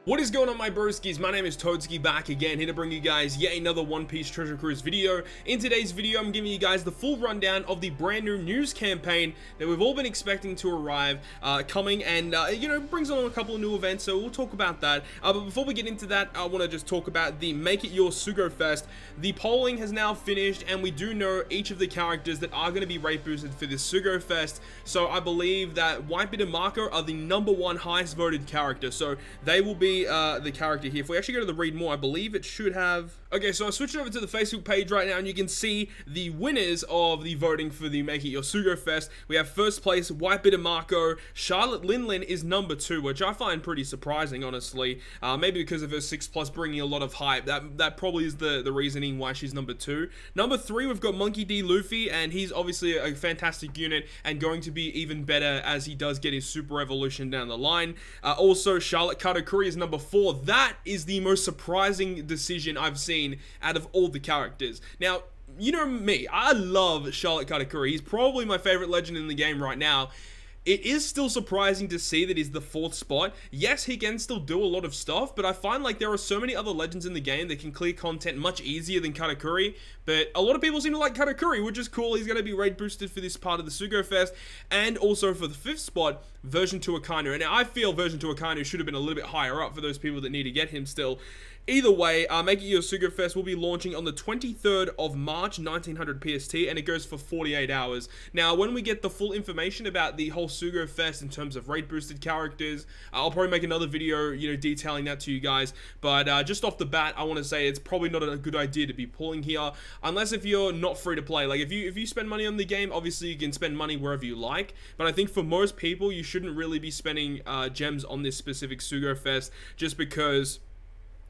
What is going on, my broskiis? My name is Toadskii, back again, here to bring you guys yet another One Piece Treasure Cruise video. In today's video, I'm giving you guys the full rundown of the brand new news campaign that we've all been expecting to arrive, coming, and brings on a couple of new events, so we'll talk about that. But before we get into that, I want to just talk about the Make It Your Sugo Fest. The polling has now finished, and we do know each of the characters that are going to be rate boosted for this Sugo Fest. So I believe that Whitebeard and Marco are the #1 highest voted character, so they will be the character here. If we actually go to the read more, I believe it should have... Okay, so I switched over to the Facebook page right now, and you can see the winners of the voting for the Make It Your Sugo Fest. We have first place, Whitebeard and Marco. Charlotte Linlin is #2, which I find pretty surprising, honestly. Maybe because of her 6+ bringing a lot of hype. That probably is the reasoning why she's #2. #3, we've got Monkey D. Luffy, and he's obviously a fantastic unit and going to be even better as he does get his Super Evolution down the line. Also, Charlotte Katakuri is #4. That is the most surprising decision I've seen out of all the characters. Now, you know me, I love Charlotte Katakuri. He's probably my favorite legend in the game right now. It is still surprising to see that he's the 4th spot. Yes, he can still do a lot of stuff, but I find like there are so many other legends in the game that can clear content much easier than Katakuri. But a lot of people seem to like Katakuri, which is cool. He's going to be rate boosted for this part of the Sugo Fest. And also for the 5th spot, version 2 Akainu. And now I feel version 2 Akainu should have been a little bit higher up for those people that need to get him still. Either way, Make It Your Sugo Fest will be launching on the 23rd of March, 1900 PST, and it goes for 48 hours. Now, when we get the full information about the whole Sugo Fest in terms of rate-boosted characters, I'll probably make another video, detailing that to you guys. But just off the bat, I want to say it's probably not a good idea to be pulling here, unless if you're not free to play. Like, if you spend money on the game, obviously you can spend money wherever you like. But I think for most people, you shouldn't really be spending gems on this specific Sugo Fest, just because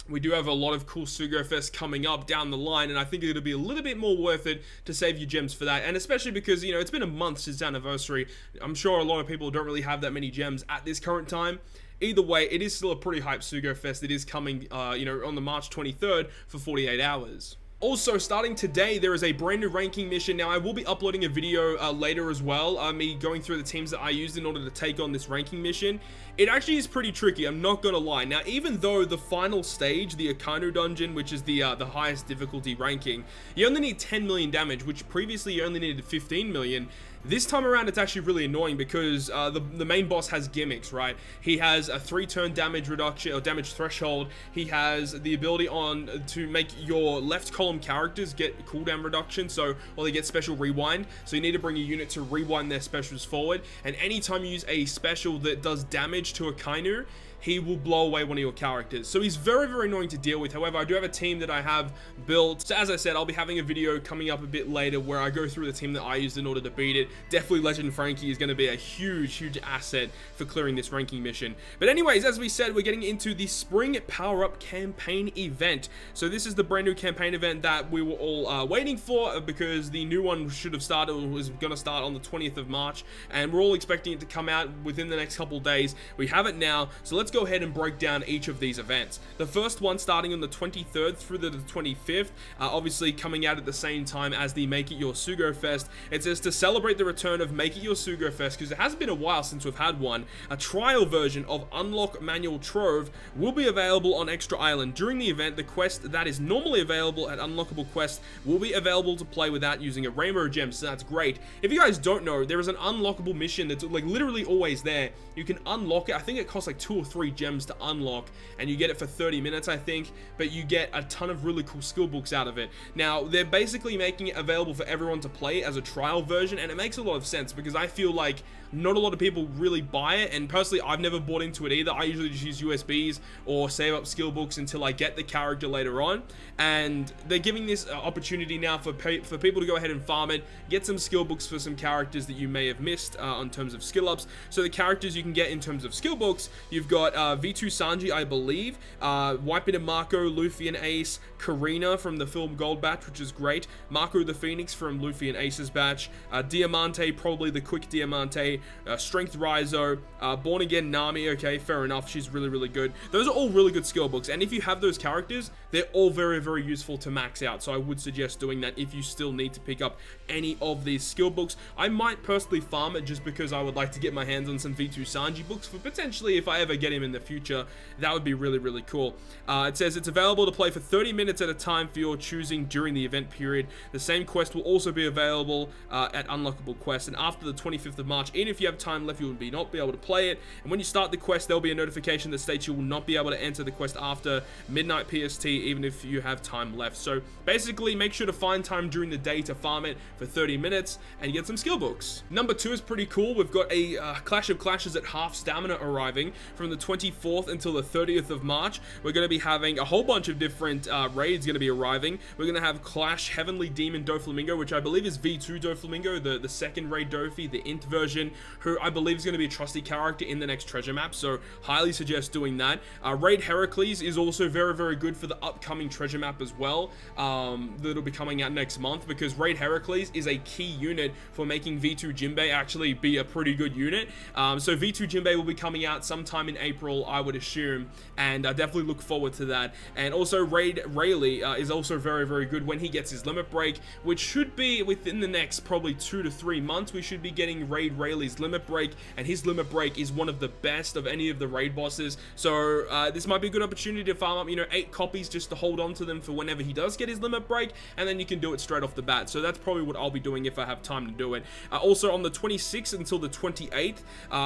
we do have a lot of cool Sugo Fest coming up down the line, and I think it'll be a little bit more worth it to save your gems for that. And especially because, it's been a month since anniversary. I'm sure a lot of people don't really have that many gems at this current time. Either way, it is still a pretty hype Sugo Fest. It is coming, on the March 23rd for 48 hours. Also, starting today, there is a brand new ranking mission. Now, I will be uploading a video later as well, me going through the teams that I used in order to take on this ranking mission. It actually is pretty tricky, I'm not gonna lie. Now, even though the final stage, the Akainu dungeon, which is the highest difficulty ranking, you only need 10 million damage, which previously you only needed 15 million. This time around, it's actually really annoying because the main boss has gimmicks, right? He has a 3-turn damage reduction or damage threshold. He has the ability to make your left column characters get cooldown reduction, or they get special rewind. So you need to bring a unit to rewind their specials forward. And anytime you use a special that does damage to Akainu, he will blow away one of your characters. So he's very, very annoying to deal with. However, I do have a team that I have built. So as I said, I'll be having a video coming up a bit later where I go through the team that I used in order to beat it. Definitely Legend Frankie is going to be a huge, huge asset for clearing this ranking mission. But anyways, as we said, we're getting into the Spring Power Up Campaign event. So this is the brand new campaign event that we were all waiting for, because the new one should have started, or was going to start on the 20th of March. And we're all expecting it to come out within the next couple days. We have it now. So let's go ahead and break down each of these events. The first one starting on the 23rd through the 25th, obviously coming out at the same time as the Make It Your Sugo Fest. It says to celebrate the return of Make It Your Sugo Fest, because it has been a while since we've had one, a trial version of Unlock Manual Trove will be available on Extra Island. During the event, the quest that is normally available at Unlockable Quest will be available to play without using a rainbow gem, so that's great. If you guys don't know, there is an unlockable mission that's like literally always there. You can unlock it. I think it costs like 2 or 3 gems to unlock, and you get it for 30 minutes, I think, but you get a ton of really cool skill books out of it. Now, they're basically making it available for everyone to play as a trial version, and it makes a lot of sense because I feel like not a lot of people really buy it, and personally, I've never bought into it either. I usually just use USBs or save up skill books until I get the character later on, and they're giving this opportunity now for people to go ahead and farm it, get some skill books for some characters that you may have missed in terms of skill ups. So the characters you can get in terms of skill books, you've got V2 Sanji, I believe, Whitebeard and Marco, Luffy and Ace, Karina from the film Gold Batch, which is great, Marco the Phoenix from Luffy and Ace's batch, Diamante, probably the quick Diamante, Strength Rizo, Born Again Nami, okay, fair enough, she's really, really good. Those are all really good skill books, and if you have those characters, they're all very, very useful to max out, so I would suggest doing that if you still need to pick up any of these skill books. I might personally farm it just because I would like to get my hands on some V2 Sanji books for potentially if I ever get him him in the future, that would be really cool. It says it's available to play for 30 minutes at a time for your choosing during the event period. The same quest will also be available at unlockable quests, and after the 25th of March, even if you have time left, you will not be able to play it. And when you start the quest, there'll be a notification that states you will not be able to enter the quest after midnight PST, even if you have time left. So basically, make sure to find time during the day to farm it for 30 minutes and get some skill books. Number 2 is pretty cool. We've got a Clash of Clashes at half stamina arriving from the 24th until the 30th of March. We're going to be having a whole bunch of different raids going to be arriving. We're going to have Clash Heavenly Demon Doflamingo, which I believe is V2 Doflamingo, the second raid Dofi, the int version, who I believe is going to be a trusty character in the next treasure map, so highly suggest doing that. Raid Heracles is also very good for the upcoming treasure map as well, that'll be coming out next month, because Raid Heracles is a key unit for making V2 Jinbei actually be a pretty good unit. So V2 Jinbei will be coming out sometime in April, I would assume, and I definitely look forward to that. And also Raid Rayleigh is also very good when he gets his limit break, which should be within the next probably 2 to 3 months. We should be getting Raid Rayleigh's limit break, and his limit break is one of the best of any of the raid bosses. So this might be a good opportunity to farm up, 8 copies just to hold on to them for whenever he does get his limit break, and then you can do it straight off the bat. So that's probably what I'll be doing if I have time to do it. Also on the 26th until the 28th,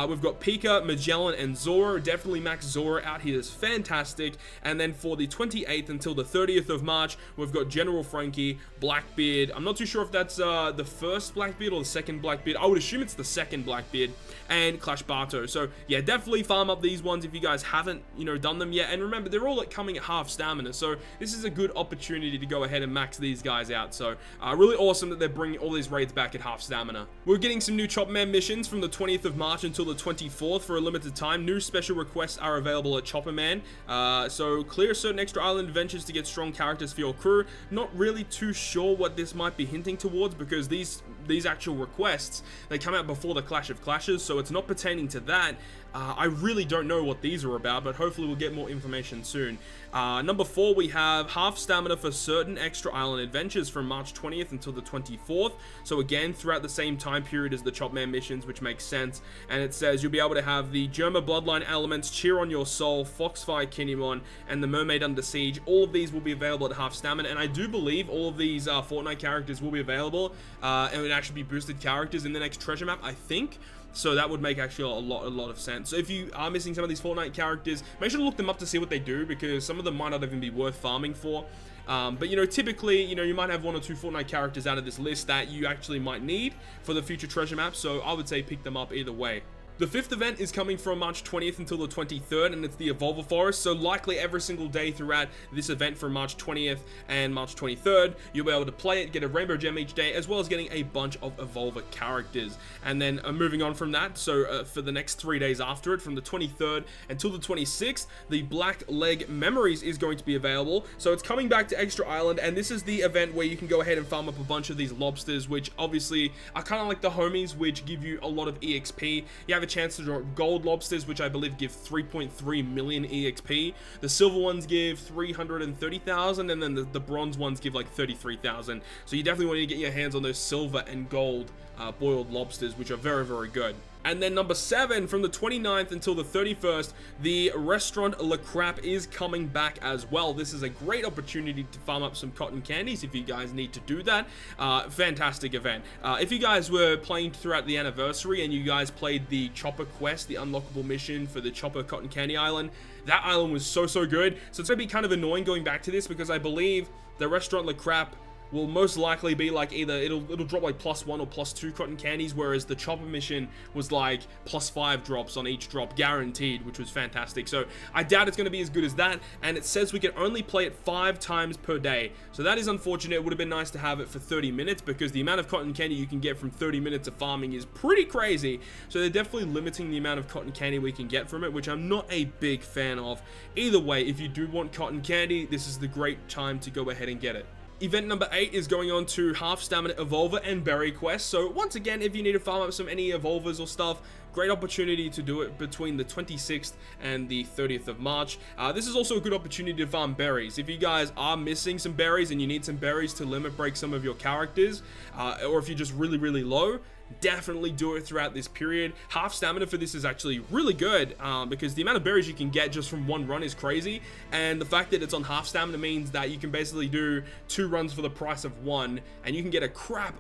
we've got Pika, Magellan, and Zora. Definitely max Zora out. He is fantastic. And then for the 28th until the 30th of March, we've got General Frankie, Blackbeard. I'm not too sure if that's the first Blackbeard or the second Blackbeard. I would assume it's the second Blackbeard, and Clash Barto. So yeah, definitely farm up these ones if you guys haven't, done them yet. And remember, they're all coming at half stamina, so this is a good opportunity to go ahead and max these guys out. So really awesome that they're bringing all these raids back at half stamina. We're getting some new Chop Man missions from the 20th of March until the 24th for a limited time. New special requests are available at Chopper Man. So clear certain extra island adventures to get strong characters for your crew. Not really too sure what this might be hinting towards, because these actual requests, they come out before the Clash of Clashes, so it's not pertaining to that. I really don't know what these are about, but hopefully we'll get more information soon. Number 4, we have half stamina for certain extra island adventures from March 20th until the 24th. So again, throughout the same time period as the Chopman missions, which makes sense. And it says you'll be able to have the Germa Bloodline elements, Cheer on Your Soul, Foxfire Kinemon, and the Mermaid Under Siege. All of these will be available at half stamina, and I do believe all of these Fortnite characters will be available, and would actually be boosted characters in the next treasure map, I think. So that would make actually a lot of sense. So if you are missing some of these Fortnite characters, make sure to look them up to see what they do, because some of them might not even be worth farming for. But typically, you might have 1 or 2 Fortnite characters out of this list that you actually might need for the future treasure map. So I would say pick them up either way. The 5th event is coming from March 20th until the 23rd, and it's the Evolver Forest. So likely every single day throughout this event from March 20th and March 23rd, you'll be able to play it, get a Rainbow Gem each day, as well as getting a bunch of Evolver characters. And then moving on from that, so for the next 3 days after it, from the 23rd until the 26th, the Black Leg Memories is going to be available. So it's coming back to Extra Island, and this is the event where you can go ahead and farm up a bunch of these lobsters, which obviously are kind of like the homies, which give you a lot of EXP. You have a chance to drop gold lobsters, which I believe give 3.3 million EXP. The silver ones give 330,000, and then the bronze ones give like 33,000. So you definitely want to get your hands on those silver and gold boiled lobsters, which are very good. And then number 7, from the 29th until the 31st, the Restaurant Le Crap is coming back as well. This is a great opportunity to farm up some cotton candies if you guys need to do that. Fantastic event. If you guys were playing throughout the anniversary and you guys played the Chopper Quest, the unlockable mission for the Chopper Cotton Candy Island, that island was so good. So it's going to be kind of annoying going back to this, because I believe the Restaurant Le Crap will most likely be like either it'll drop like +1 or +2 cotton candies, whereas the Chopper mission was like +5 drops on each drop guaranteed, which was fantastic. So I doubt it's going to be as good as that, and it says we can only play it 5 times per day. So that is unfortunate. It would have been nice to have it for 30 minutes, because the amount of cotton candy you can get from 30 minutes of farming is pretty crazy. So they're definitely limiting the amount of cotton candy we can get from it, which I'm not a big fan of. Either way, if you do want cotton candy, this is the great time to go ahead and get it. Event number 8 is going on to half stamina Evolver and Berry Quest. So once again, if you need to farm up any Evolvers or stuff, great opportunity to do it between the 26th and the 30th of March. This is also a good opportunity to farm berries. If you guys are missing some berries and you need some berries to limit break some of your characters, or if you're just really low, definitely do it throughout this period. Half stamina for this is actually really good, because the amount of berries you can get just from one run is crazy, and the fact that it's on half stamina means that you can basically do 2 runs for the price of 1, and you can get a crap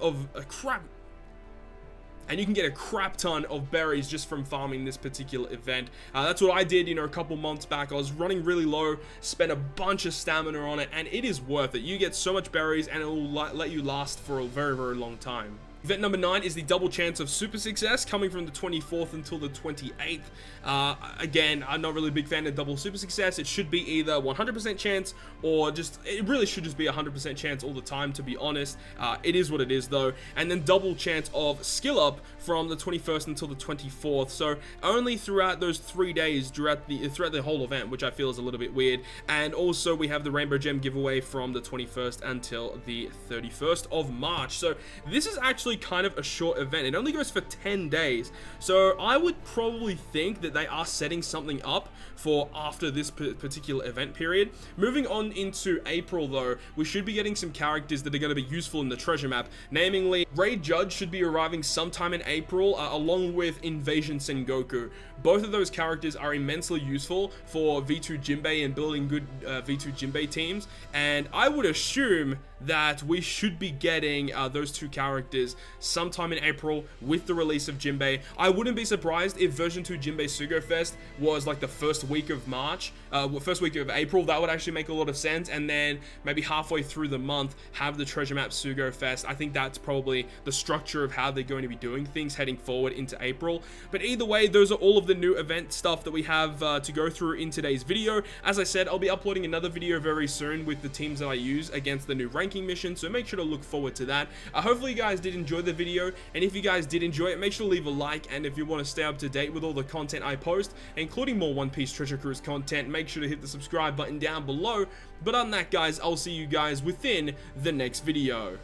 ton of berries just from farming this particular event. That's what I did, you know, a couple months back. I was running really low, spent a bunch of stamina on it, and it is worth it. You get so much berries, and it will let you last for a very, very long time. Event number 9 is the double chance of super success, coming from the 24th until the 28th. Again, I'm not really a big fan of double super success. It should be either 100% chance or it really should just be 100% chance all the time, to be honest. It is what it is though. And then double chance of skill up from the 21st until the 24th. So only throughout those 3 days throughout the whole event, which I feel is a little bit weird. And also we have the rainbow gem giveaway from the 21st until the 31st of March. So this is actually kind of a short event. It only goes for 10 days, so I would probably think that they are setting something up for after this particular event period. Moving on into April though, we should be getting some characters that are going to be useful in the treasure map. Namely, Raid Judge should be arriving sometime in April, along with Invasion Sengoku. Both of those characters are immensely useful for V2 Jinbei and building good V2 Jinbei teams, and I would assume that we should be getting those 2 characters sometime in April with the release of Jinbei. I wouldn't be surprised if version 2 Jinbei Sugo Fest was like the first week of first week of April. That would actually make a lot of sense, and then maybe halfway through the month have the treasure map Sugo Fest. I think that's probably the structure of how they're going to be doing things heading forward into April. But either way, those are all of the new event stuff that we have to go through in today's video. As I said, I'll be uploading another video very soon with the teams that I use against the new ranking mission, so make sure to look forward to that. Hopefully you guys did enjoy the video, and if you guys did enjoy it, make sure to leave a like, and if you want to stay up to date with all the content I post, including more One Piece Treasure Cruise content, make sure to hit the subscribe button down below. But other than that, guys, I'll see you guys within the next video.